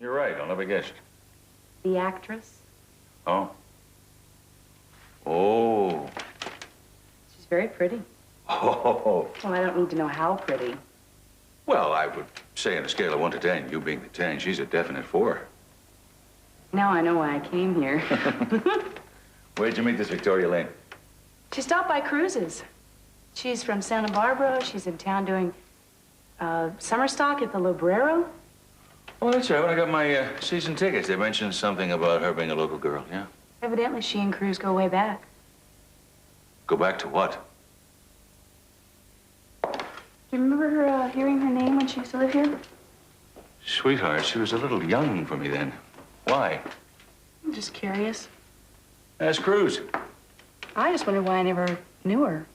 You're right. I'll never guess it. The actress. Oh. Oh. She's very pretty. Oh. Well, I don't need to know how pretty. Well, I would say on a scale of 1 to 10, you being the 10, she's a definite 4. Now I know why I came here. Where'd you meet this Victoria Lane? She stopped by Cruz's. She's from Santa Barbara. She's in town doing summer stock at the Librero. Oh, that's right. When I got my season tickets, they mentioned something about her being a local girl, yeah? Evidently, she and Cruz go way back. Go back to what? Do you remember her hearing her name when she used to live here? Sweetheart, she was a little young for me then. Why? I'm just curious. Ask Cruz. I just wonder why I never knew her.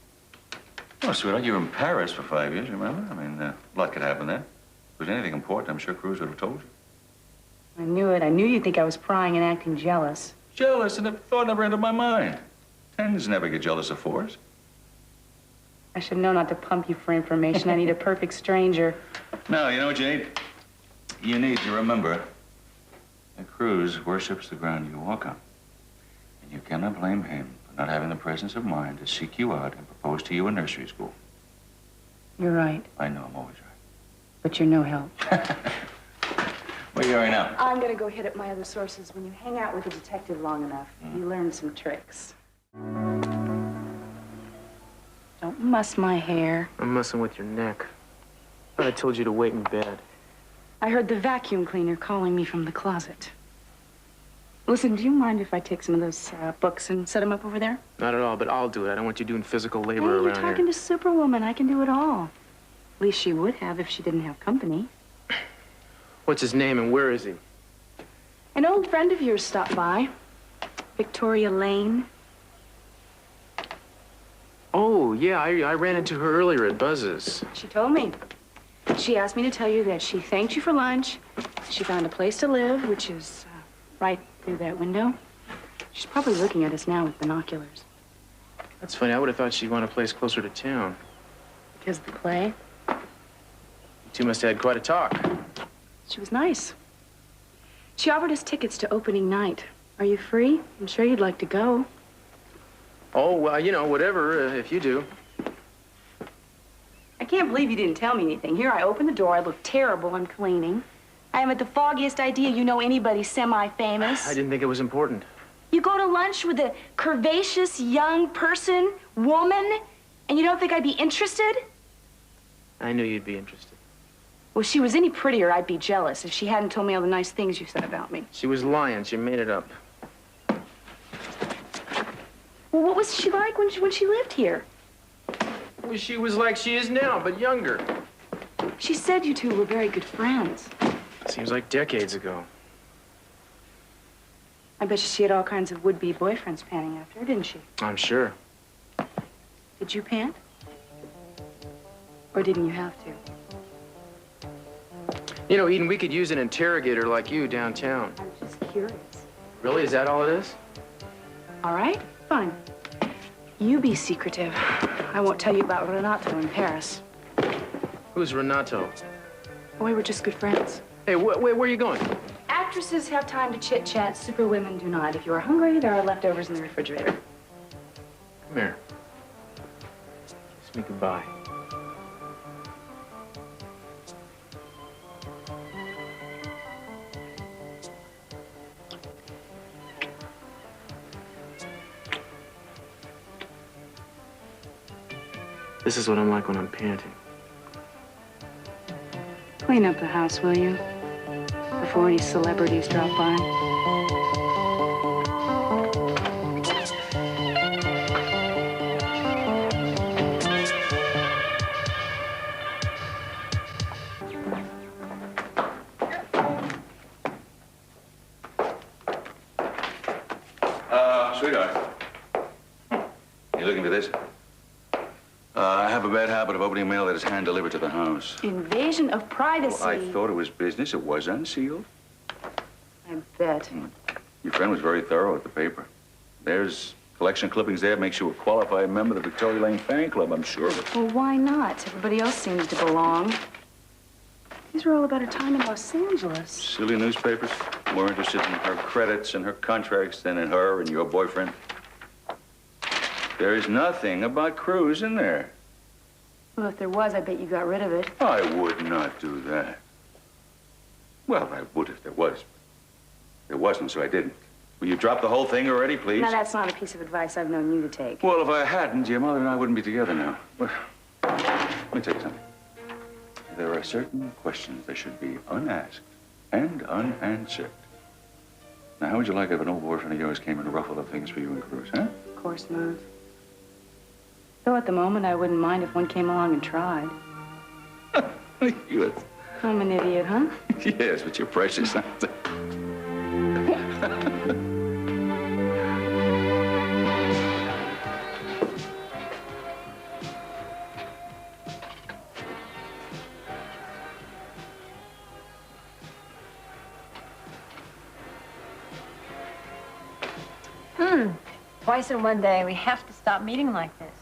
Oh, sweetheart, you were in Paris for 5 years, remember? I mean, a lot could happen then. If there was anything important, I'm sure Cruz would have told you. I knew it. I knew you'd think I was prying and acting jealous. Jealous? And the thought never entered my mind. 10s never get jealous of 4s. I should know not to pump you for information. I need a perfect stranger. No, you know what you need? You need to remember that Cruz worships the ground you walk on. And you cannot blame him for not having the presence of mind to seek you out and propose to you in nursery school. You're right. I know, I'm always right. But you're no help. Where are you going now? I'm gonna go hit up my other sources. When you hang out with a detective long enough, you learn some tricks. Don't muss my hair. I'm messing with your neck. Thought I told you to wait in bed. I heard the vacuum cleaner calling me from the closet. Listen, do you mind if I take some of those books and set them up over there? Not at all, but I'll do it. I don't want you doing physical labor Hey, around you're talking here. to Superwoman. I can do it all. At least she would have if she didn't have company. What's his name and where is he? An old friend of yours stopped by. Victoria Lane. Oh, yeah, I ran into her earlier at Buzz's. She told me. She asked me to tell you that she thanked you for lunch. She found a place to live, which is right through that window. She's probably looking at us now with binoculars. That's funny. I would have thought she'd want a place closer to town. Because of the play? You two must have had quite a talk. She was nice. She offered us tickets to opening night. Are you free? I'm sure you'd like to go. Oh, well, you know, whatever, if you do. I can't believe you didn't tell me anything. Here, I open the door. I look terrible. I'm cleaning. I haven't the foggiest idea you know anybody semi-famous. I didn't think it was important. You go to lunch with a curvaceous young person, woman, and you don't think I'd be interested? I knew you'd be interested. Well, if she was any prettier, I'd be jealous if she hadn't told me all the nice things you said about me. She was lying. She made it up. Well, what was she like when she lived here? Well, she was like she is now, but younger. She said you two were very good friends. Seems like decades ago. I bet you she had all kinds of would-be boyfriends panting after her, didn't she? I'm sure. Did you pant? Or didn't you have to? You know, Eden, we could use an interrogator like you downtown. I'm just curious. Really? Is that all it is? All right, fine. You be secretive. I won't tell you about Renato in Paris. Who's Renato? Oh, we were just good friends. Hey, where are you going? Actresses have time to chit-chat. Superwomen do not. If you are hungry, there are leftovers in the refrigerator. Come here. Kiss me goodbye. This is what I'm like when I'm panting. Clean up the house, will you? Before any celebrities drop by. Sweetheart. You looking for this? I have a bad habit of opening mail that is hand-delivered to the house. Invasion of privacy. Well, I thought it was business. It was unsealed. I bet. Your friend was very thorough at the paper. There's collection of clippings there. Makes you a qualified member of the Victoria Lane fan club, I'm sure of it. Well, why not? Everybody else seems to belong. These are all about her time in Los Angeles. Silly newspapers. More interested in her credits and her contracts than in her and your boyfriend. There is nothing about Cruz in there. Well, if there was, I bet you got rid of it. I would not do that. Well, I would if there was. There wasn't, so I didn't. Will you drop the whole thing already, please? Now, that's not a piece of advice I've known you to take. Well, if I hadn't, your mother and I wouldn't be together now. Well, let me tell you something. There are certain questions that should be unasked and unanswered. Now, how would you like if an old boyfriend of yours came and ruffled up things for you and Cruz, huh? Of course not. Though at the moment, I wouldn't mind if one came along and tried. You, I'm an idiot, huh? yes, but you're precious. Twice in one day. We have to stop meeting like this.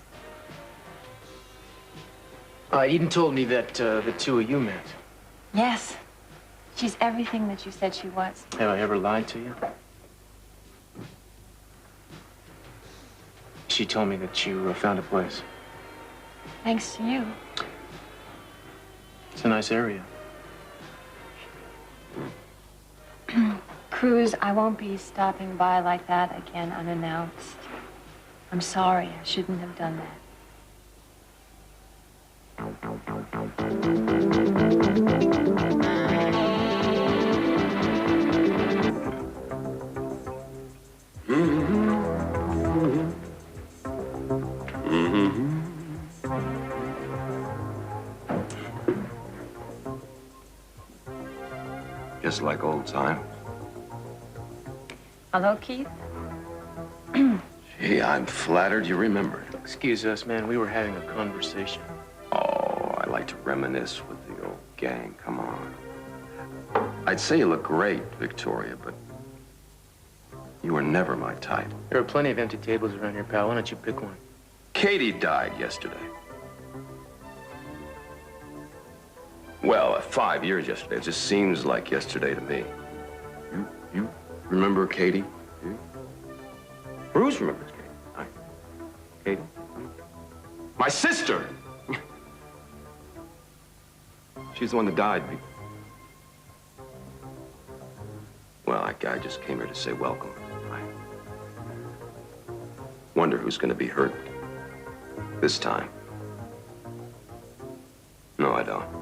Eden told me that the two of you met. Yes. She's everything that you said she was. Have I ever lied to you? She told me that you found a place. Thanks to you. It's a nice area. Cruz, I won't be stopping by like that again unannounced. I'm sorry. I shouldn't have done that. Just like old times. Hello, Keith? Gee, I'm flattered you remembered. Excuse us, man. We were having a conversation. Oh, I like to reminisce with the old gang. Come on. I'd say you look great, Victoria, but you were never my type. There are plenty of empty tables around here, pal. Why don't you pick one? Katie died yesterday. Well, 5 years yesterday. It just seems like yesterday to me. You remember Katie? You? Bruce remembers Katie. Katie? My sister! She's the one that died. Well, that guy just came here to say welcome. I wonder who's going to be hurt this time. No, I don't.